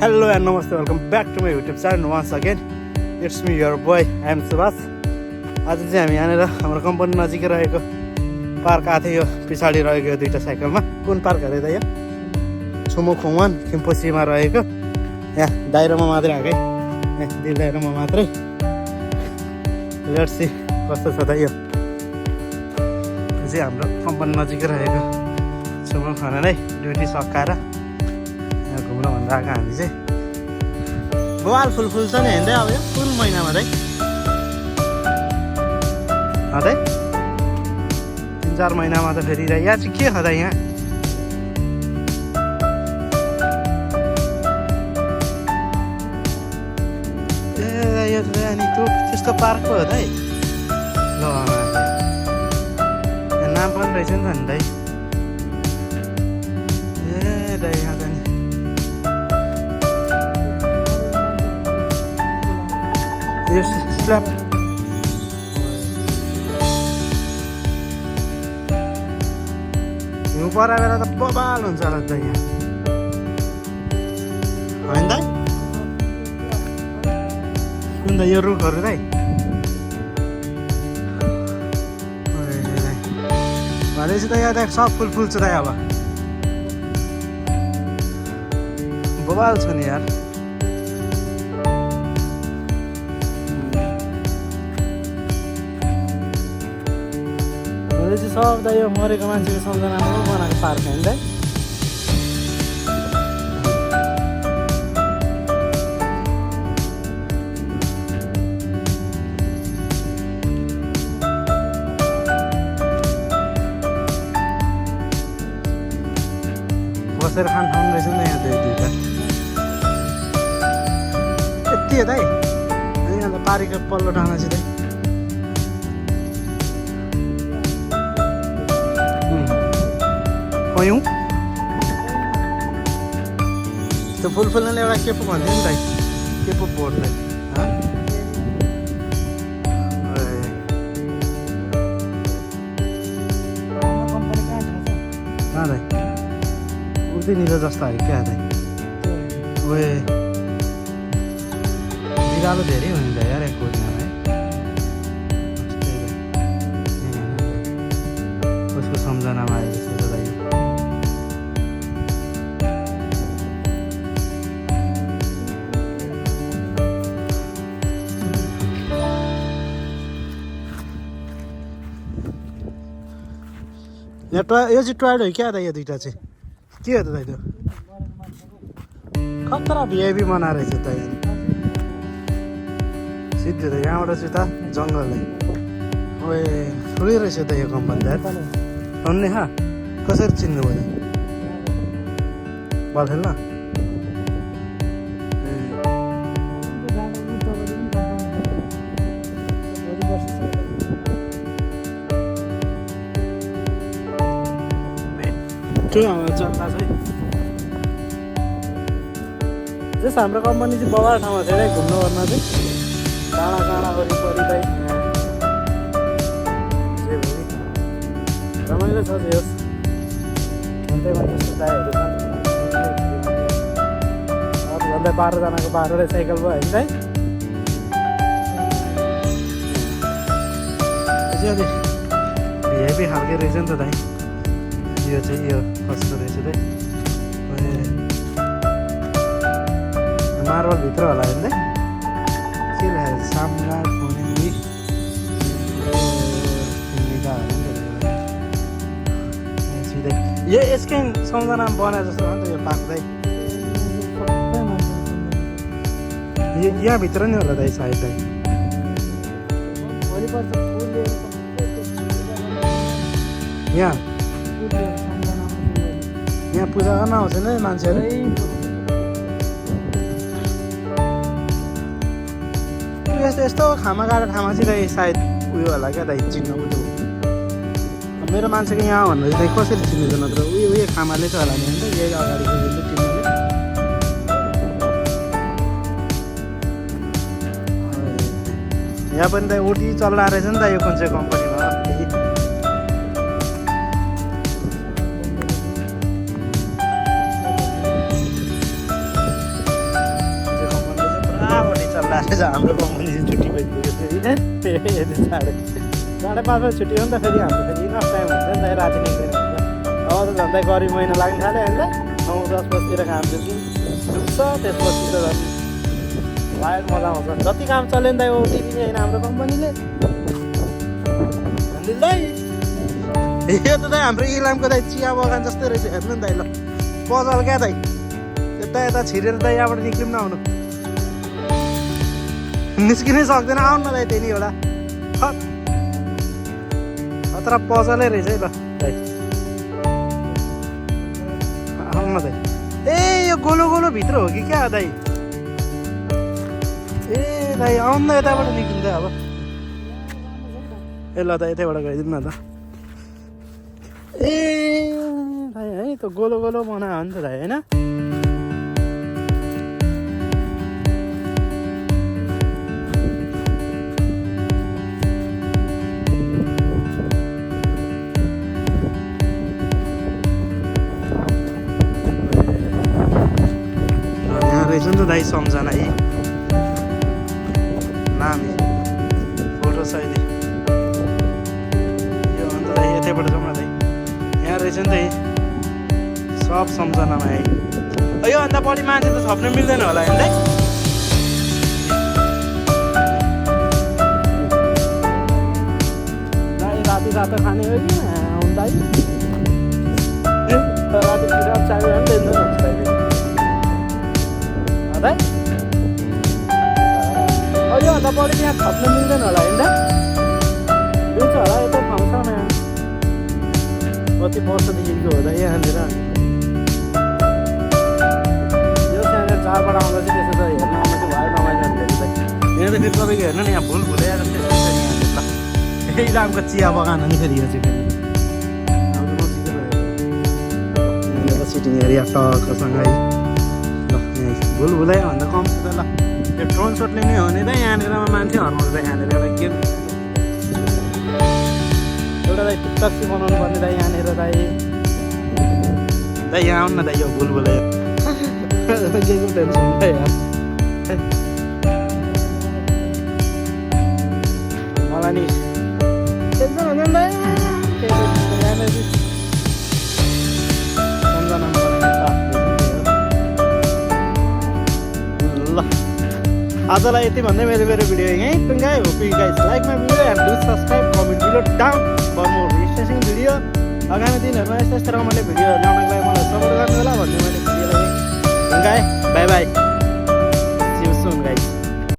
Hello and namaste, welcome back to my YouTube channel once again. It's me, your boy, I am Subhas. आज चाहिँ हामी यहाँनिर हाम्रो company नजिकै रहेको पार्क आएको थियो यो पछाडि रहेको यो दुईवटा साइकलमा। कुन पार्क अरे त यो? छुमो खोङवान खिम्पोसीमा रहेको। यहाँ दाइरोमा मात्रै आएकै, यहाँ दिल दाइरोमा मात्रै। लेट्स सी कस्तो छ त यो। यो चाहिँ हाम्रो कम्पनी नजिकै रहेको छुमो खाना नै ड्युटी सकाएर यहाँ घुम्न भनेर आएको हामी चाहिँ। बवाल फुल फुल्छ नि हेर्दै अब यो कुन महिनामा चाहिँ है 3-4 महिनामा त फेरि यहाँ चाहिँ के छ त यहाँ ए यो त अनि त्यो त्यस्तो पार्क पो हो त है ल नाम पनि रहेछ नि त नि दाइ ए दाइ यहाँ त नि यो स्ल्याब हिउँ परा बेला त बबाल हुन्छ होला त यहाँ होइन दाइ कुन त यो रुखहरू दाइ भनेपछि त यहाँ त सब फुल फुल्छ दाइ अब बबाल छ नि यार भनेपछि सब त यो मरेको मान्छेको सम्झनामा बनाएको पार्क होइन दाइ बसेर खान ठाउँ रहेछ नि त यहाँ दुईवटा यति हो दाइ अनि यहाँ त पारीको पल्लो डाँडा चाहिँ दाइ कयौँ त्यो फुल फुल्नेले एउटा के पो भन्थ्यो नि दाइ के पो बोर्ड दाइ कहाँ दाइ उतिनिर जस्तो आयो क्या दाइ ओए बिरालो धेरै हो नि दाइ यार एक कोर्दिनामा है उसको सम्झनामा आयो जस्तो छ दाइ यो चाहिँ टोयलेट हो क्या दाइ यो दुइटा चाहिँ के हो त दाइ त्यो खतरा भिआइपी बनाएर रहेछ त यहाँ सिद्धि त यहाँबाट चाहिँ त जङ्गलै ओए ठुलै रहेछ त यो कम्पनी त भन्ने हा कसरी चिन्नु भयो बल खेल्न त्यो चल्दा चाहिँ जस हाम्रो कम्पनी चाहिँ बबाल ठाउँमा छ घुम्नु ओर्न चाहिँ काँडा काँडा वरिपरि दाइ रमाइलो छ यस भन्दैमा त्यस्तो दाइहरू छन् भन्दा 12जनाको 12वटै साइकल भयो होइन दाइ अलि भिआइपी खालको रहेछ नि त दाइ यो चाहिँ यो कस्तो रहेछ दाइ मार्बलभित्र होला होइन दाइ के राखेको सामना सिधै यो यसकै सम्झनामा बनाए जस्तो हो नि त यो पार्क दाइ यहाँभित्र नि होला दाइ सायद दाइ यहाँ पूजा गर्न आउँछ नि मान्छेहरू यस्तो यस्तो खामा गाडा ठाउँमा चाहिँ दाइ सायद उयो होला क्या दाइ चिन्नु उयो मेरो मान्छेको यहाँ भनेर चाहिँ कसरी चिन्नु नत्र उयो खामाले चाहिँ होला नि होइन यही अगाडिको चिन्नुले यहाँ पनि त उटी चल्ला रहेछ नि त यो कुन चाहिँ कम्पनीमा आज हाम्रो कम्पनी चाहिँ छुट्टी भइपुग्यो फेरि यति 5:30 छुट्टी हो नि त फेरि हाम्रो फेरि इनफ टाइम हुन्छ नि त राति निक्लिनु हुन्छ अब त झन्डै गरिब महिना लाग्न थाल्यो होइन 9-10 बजीतिर काम डुब्छ त्यसपछि त झन् लायक मजा आउँछ जति काम चल्यो नि त यो टिभी होइन हाम्रो कम्पनीले यो त दाइ हाम्रो इलामको दाइ चिया बगान जस्तै रहेछ हेर्नु नि दाइ ल पजल क्या दाइ यता छिरेर दाइ यहाँबाट निक्लिनु नआउनु निस्किनै सक्दैन आउनु न दाइ त्यही नि एउटा खतरा पजलै रहेछ है ल दाइ आउनु न दाइ ए यो गोलो गोलो भित्र हो कि क्या दाइ ए दाइ आउनु न यताबाट निक्लिन्छ अब ए ल दाइ यतैबाट गइदिनु न त ए भाइ है त गोलो गोलो बनायो हो नि त भाइ होइन यहाँ रहेछ नि त दाइ सम्झना है नामी फोटो सहित यो अन्त दाइ यतैबाट जाउँ न दाइ यहाँ रहेछ नि त सब सम्झनामा है यो अन्त बढी मान्छे त थप्न मिल्दैन होला होइन दाइ राति रातो खाने हो कि दाइ राति पिरात चाहियो भने लिँदैन दाइ यो अन्त बढी यहाँ थप्न मिल्दैन होला होइन मिल्छ होला यता ठाउँमा कति वर्षदेखिको हुँदा यहाँनिर यो त्यहाँनिर चाडबाट आउँदा चाहिँ त्यसो त हेर्न आउनु चाहिँ भयो नभएन भने यहाँ त फेरि तपाईँको हेर्नु नि यहाँ भुल भुलै जस्तै हुन्छ नि यहाँनिर ल यही रामको चिया बगान हो नि फेरि यो चाहिँ फेरि यहाँनिर सिटिङ एरिया टक्कसँग है ल यहाँ भुल भुलै भन्दा कम छ त ल यो ड्रोन सोटले नै हो नि त यहाँनिर मान्छे हर्माउँछ यहाँनिर एउटा गेम एउटा दाइ टक्सी बनाउनु पर्ने दाइ यहाँनिर दाइ यहाँ आउनु न दाइ यो बुलबुलै केको टेन्सन दाइ मलाई नि टेन्सन हुँदैन दाइ यहाँनिर सम्झनामा ल आजलाई यति भन्दै मेरो भिडियो यहीँ टुङ्गाइ हो you guys like my video and do subscribe comment below down for more रिसेसिङ भिडियो आगामी दिनहरूमा यस्तो यस्तो रमाइलो भिडियोहरू ल्याउनको लागि मलाई सपोर्ट गर्नु होला भन्ने मैले भिडियोलाई टुङ्गाएँ बाई बाई